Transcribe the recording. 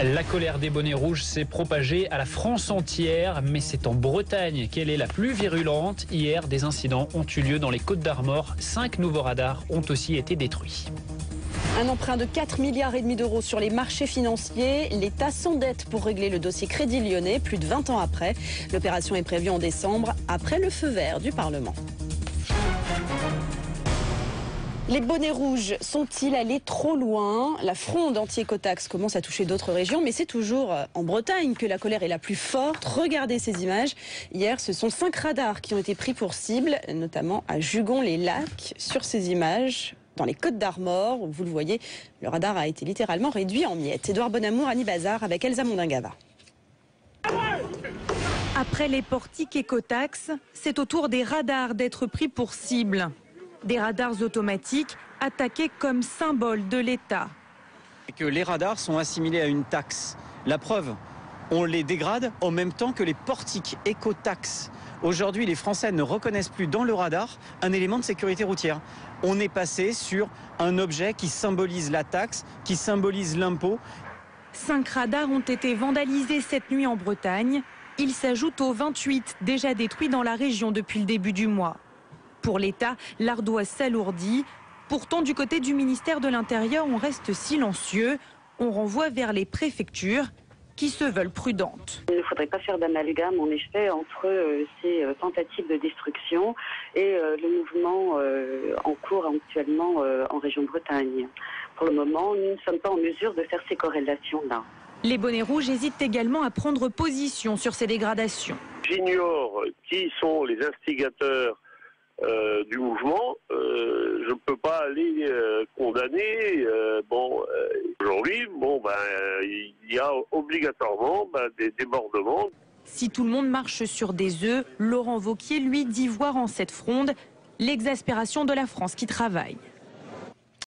La colère des bonnets rouges s'est propagée à la France entière, mais c'est en Bretagne qu'elle est la plus virulente. Hier, des incidents ont eu lieu dans les Côtes-d'Armor. 5 nouveaux radars ont aussi été détruits. Un emprunt de 4,5 milliards d'euros sur les marchés financiers. L'État s'endette pour régler le dossier Crédit Lyonnais, plus de 20 ans après. L'opération est prévue en décembre, après le feu vert du Parlement. Les bonnets rouges sont-ils allés trop loin? La fronde anti-écotaxe commence à toucher d'autres régions, mais c'est toujours en Bretagne que la colère est la plus forte. Regardez ces images. Hier, ce sont 5 radars qui ont été pris pour cible, notamment à Jugon-les-Lacs. Sur ces images, dans les Côtes-d'Armor, vous le voyez, le radar a été littéralement réduit en miettes. Édouard Bonamour, Annie Bazar avec Elsa Mondingava. Après les portiques écotaxes, c'est au tour des radars d'être pris pour cible. Des radars automatiques attaqués comme symbole de l'État. Que les radars sont assimilés à une taxe. La preuve, on les dégrade en même temps que les portiques écotaxes. Aujourd'hui, les Français ne reconnaissent plus dans le radar un élément de sécurité routière. On est passé sur un objet qui symbolise la taxe, qui symbolise l'impôt. 5 radars ont été vandalisés cette nuit en Bretagne. Ils s'ajoutent aux 28 déjà détruits dans la région depuis le début du mois. Pour l'État, l'ardoise s'alourdit. Pourtant, du côté du ministère de l'Intérieur, on reste silencieux. On renvoie vers les préfectures qui se veulent prudentes. Il ne faudrait pas faire d'amalgame, en effet, entre ces tentatives de destruction et le mouvement en cours actuellement en région Bretagne. Pour le moment, nous ne sommes pas en mesure de faire ces corrélations-là. Les bonnets rouges hésitent également à prendre position sur ces dégradations. J'ignore qui sont les instigateurs du mouvement, je ne peux pas aller condamner. Aujourd'hui, il y a obligatoirement des débordements. Si tout le monde marche sur des œufs, Laurent Wauquiez, lui, dit voir en cette fronde l'exaspération de la France qui travaille.